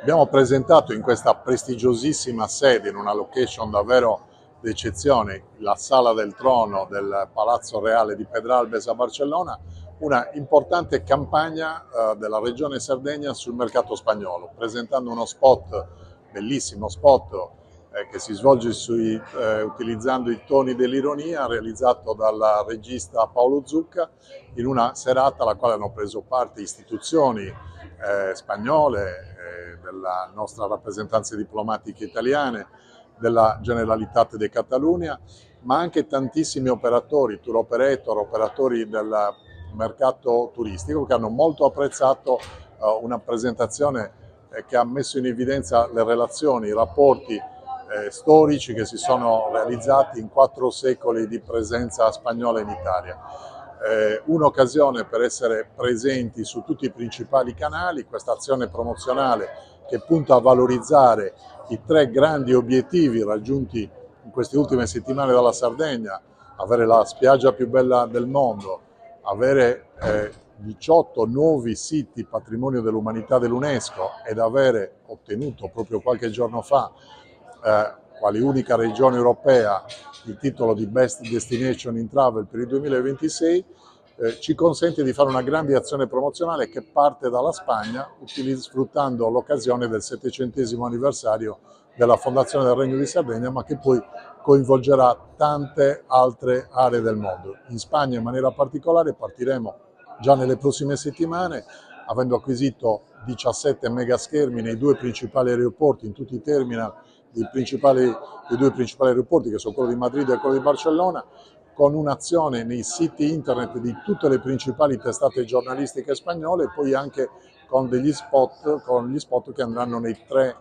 Abbiamo presentato in questa prestigiosissima sede, in una location davvero d'eccezione, la Sala del Trono del Palazzo Reale di Pedralbes a Barcellona, una importante campagna della Regione Sardegna sul mercato spagnolo, presentando uno spot, bellissimo spot, che si svolge utilizzando i toni dell'ironia, realizzato dal regista Paolo Zucca, in una serata alla quale hanno preso parte istituzioni spagnole, della nostra rappresentanza diplomatiche italiane, della Generalitat de Catalunya, ma anche tantissimi operatori, tour operator, operatori del mercato turistico che hanno molto apprezzato una presentazione che ha messo in evidenza le relazioni, i rapporti storici che si sono realizzati in 4 secoli di presenza spagnola in Italia. Un'occasione per essere presenti su tutti i principali canali, questa azione promozionale che punta a valorizzare i 3 grandi obiettivi raggiunti in queste ultime settimane dalla Sardegna: avere la spiaggia più bella del mondo, avere 18 nuovi siti patrimonio dell'umanità dell'UNESCO ed avere ottenuto proprio qualche giorno fa, quale unica regione europea, il titolo di Best Destination in Travel per il 2026, ci consente di fare una grande azione promozionale che parte dalla Spagna, sfruttando l'occasione del 700° anniversario della fondazione del Regno di Sardegna, ma che poi coinvolgerà tante altre aree del mondo. In Spagna in maniera particolare partiremo già nelle prossime settimane, avendo acquisito 17 megaschermi nei 2 principali aeroporti, in tutti i terminal dei 2 principali aeroporti, che sono quello di Madrid e quello di Barcellona, con un'azione nei siti internet di tutte le principali testate giornalistiche spagnole e poi anche con gli spot che andranno nei 3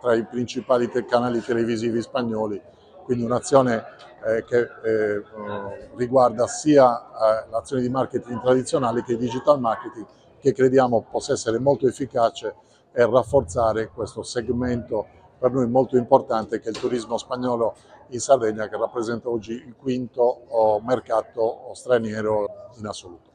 tra i principali canali televisivi spagnoli. Quindi un'azione che riguarda sia l'azione di marketing tradizionale che il digital marketing, che crediamo possa essere molto efficace e rafforzare questo segmento per noi molto importante, che è il turismo spagnolo in Sardegna, che rappresenta oggi il 5° mercato straniero in assoluto.